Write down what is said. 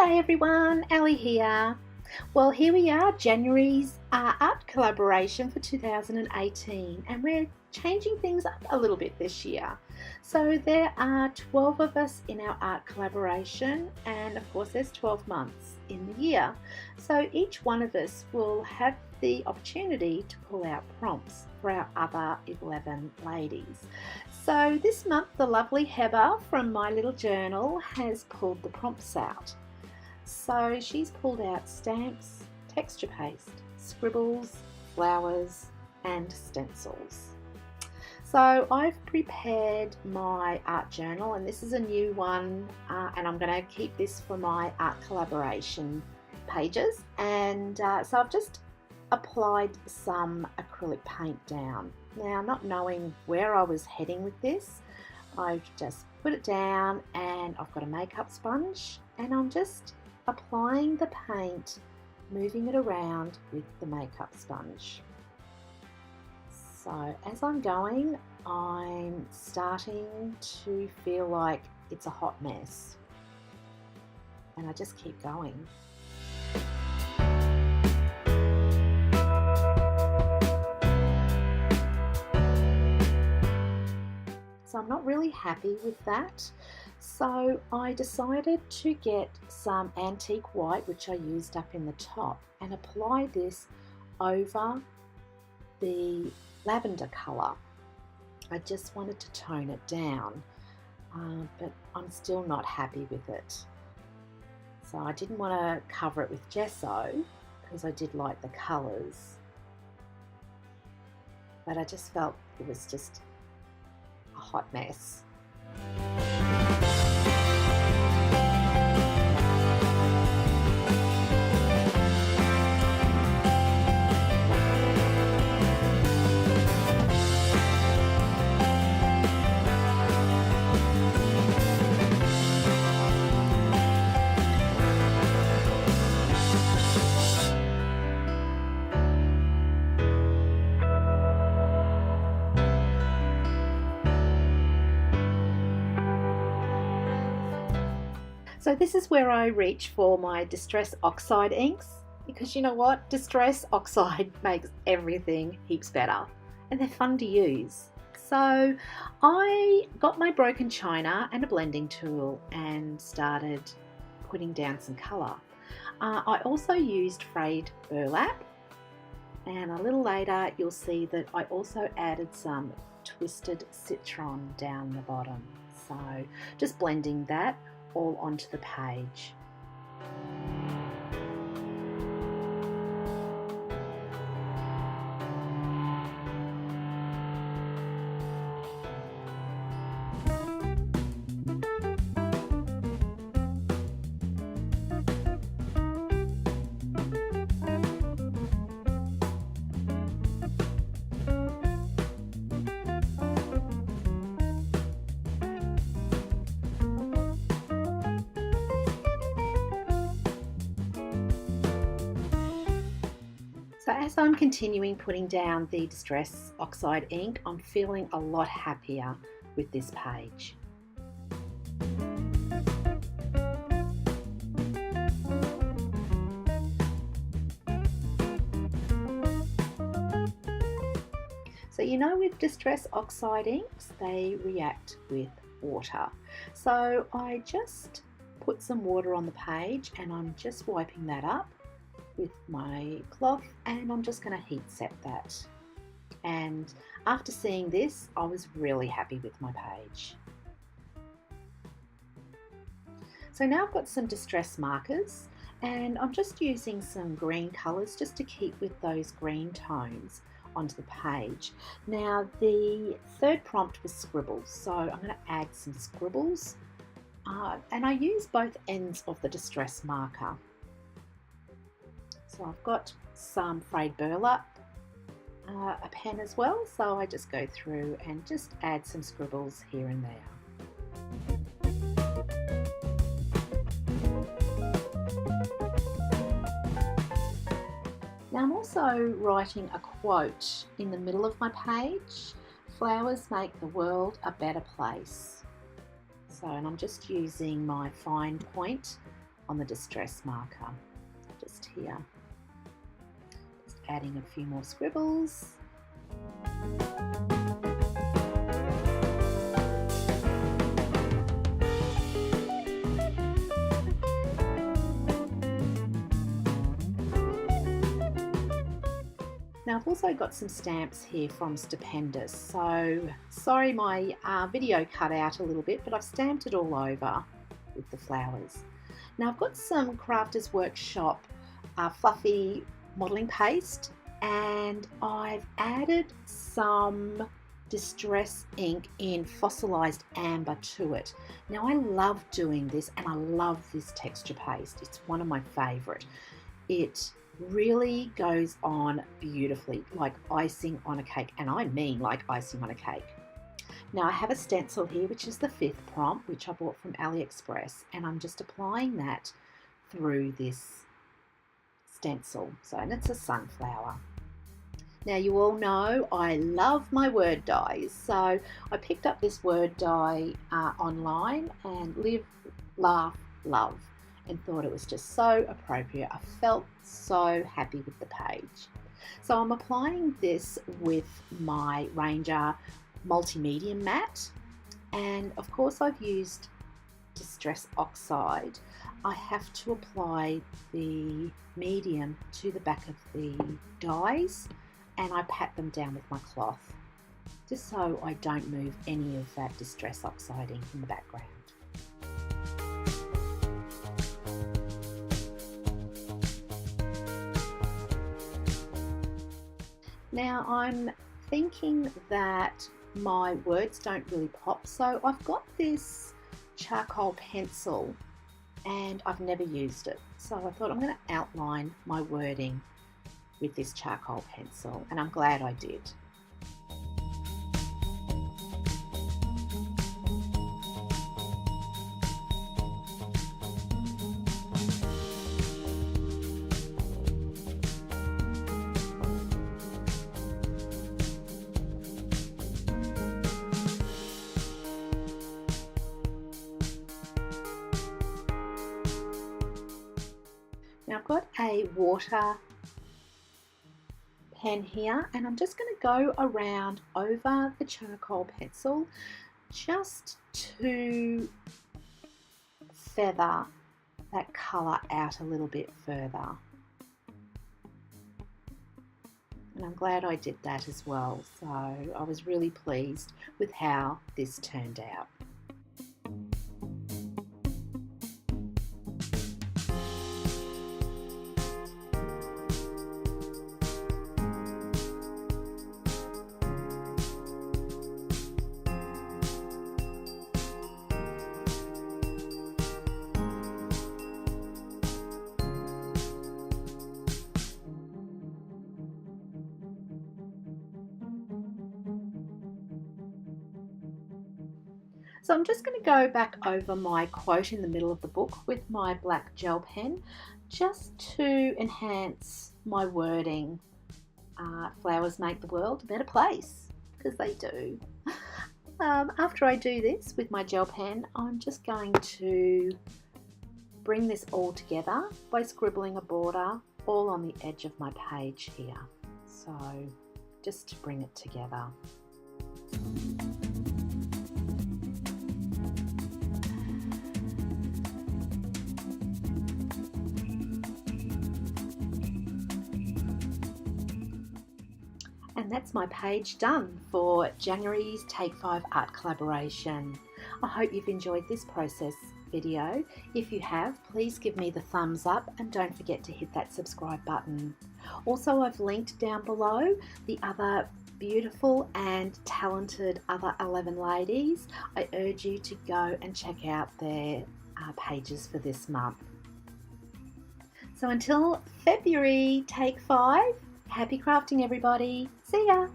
Hi everyone, Ali here. Well, here we are, January's art collaboration for 2018, and we're changing things up a little bit this year. So there are 12 of us in our art collaboration, and of course there's 12 months in the year. So each one of us will have the opportunity to pull out prompts for our other 11 ladies. So this month the lovely Heba from My Little Journal has pulled the prompts out. So she's pulled out stamps, texture paste, scribbles, flowers and stencils. So I've prepared my art journal, and this is a new one, and I'm going to keep this for my art collaboration pages. And so I've just applied some acrylic paint down. Now, not knowing where I was heading with this, I've just put it down and I've got a makeup sponge and I'm just applying the paint, moving it around with the makeup sponge. So as I'm going, I'm starting to feel like it's a hot mess, and I just keep going. So I'm not really happy with that. So I decided to get some antique white, which I used up in the top, and apply this over the lavender colour. I just wanted to tone it down, but I'm still not happy with it. So I didn't want to cover it with gesso because I did like the colours, but I just felt it was just a hot mess. So this is where I reach for my Distress Oxide inks, because you know what? Distress Oxide makes everything heaps better and they're fun to use. So I got my broken china and a blending tool and started putting down some colour. I also used frayed burlap, and a little later you'll see that I also added some twisted citron down the bottom. So just blending that all onto the page. So as I'm continuing putting down the Distress Oxide ink, I'm feeling a lot happier with this page. So you know, with Distress Oxide inks, they react with water. So I just put some water on the page and I'm just wiping that up with my cloth, and I'm just going to heat set that. And after seeing this, I was really happy with my page. So now I've got some distress markers, and I'm just using some green colours just to keep with those green tones onto the page. Now the third prompt was scribbles, so I'm going to add some scribbles, and I use both ends of the distress marker. So I've got some frayed burlap, a pen as well, so I just go through and just add some scribbles here and there. Now I'm also writing a quote in the middle of my page: "Flowers make the world a better place." So, and I'm just using my fine point on the distress marker. Just here. Just adding a few more scribbles. Now I've also got some stamps here from Stampendous, so sorry my video cut out a little bit, but I've stamped it all over with the flowers. Now I've got some Crafters Workshop fluffy modelling paste, and I've added some distress ink in Fossilized amber to it. Now I love doing this, and I love this texture paste. It's one of my favourite. It really goes on beautifully, like icing on a cake, and I mean like icing on a cake. Now I have a stencil here, which is the 5th prompt, which I bought from AliExpress, and I'm just applying that through this stencil. So, and it's a sunflower. Now you all know I love my word dies, so I picked up this word die online, and Live, Laugh, Love, and thought it was just so appropriate. I felt so happy with the page. So I'm applying this with my Ranger multi-medium matte, and of course I've used Distress Oxide. I have to apply the medium to the back of the dies, and I pat them down with my cloth, just so I don't move any of that Distress Oxide ink in the background. Now I'm thinking that my words don't really pop, so I've got this charcoal pencil and I've never used it, so I thought I'm going to outline my wording with this charcoal pencil, and I'm glad I did. Now I've got a water pen here, and I'm just going to go around over the charcoal pencil just to feather that colour out a little bit further. And I'm glad I did that as well, so I was really pleased with how this turned out. So I'm just going to go back over my quote in the middle of the book with my black gel pen, just to enhance my wording. Flowers make the world a better place, because they do. After I do this with my gel pen, I'm just going to bring this all together by scribbling a border all on the edge of my page here. So just to bring it together. And that's my page done for January's Take 5 Art Collaboration. I hope you've enjoyed this process video. If you have, please give me the thumbs up, and don't forget to hit that subscribe button. Also, I've linked down below the other beautiful and talented other 11 ladies. I urge you to go and check out their pages for this month. So until February, Take 5, happy crafting everybody. See ya!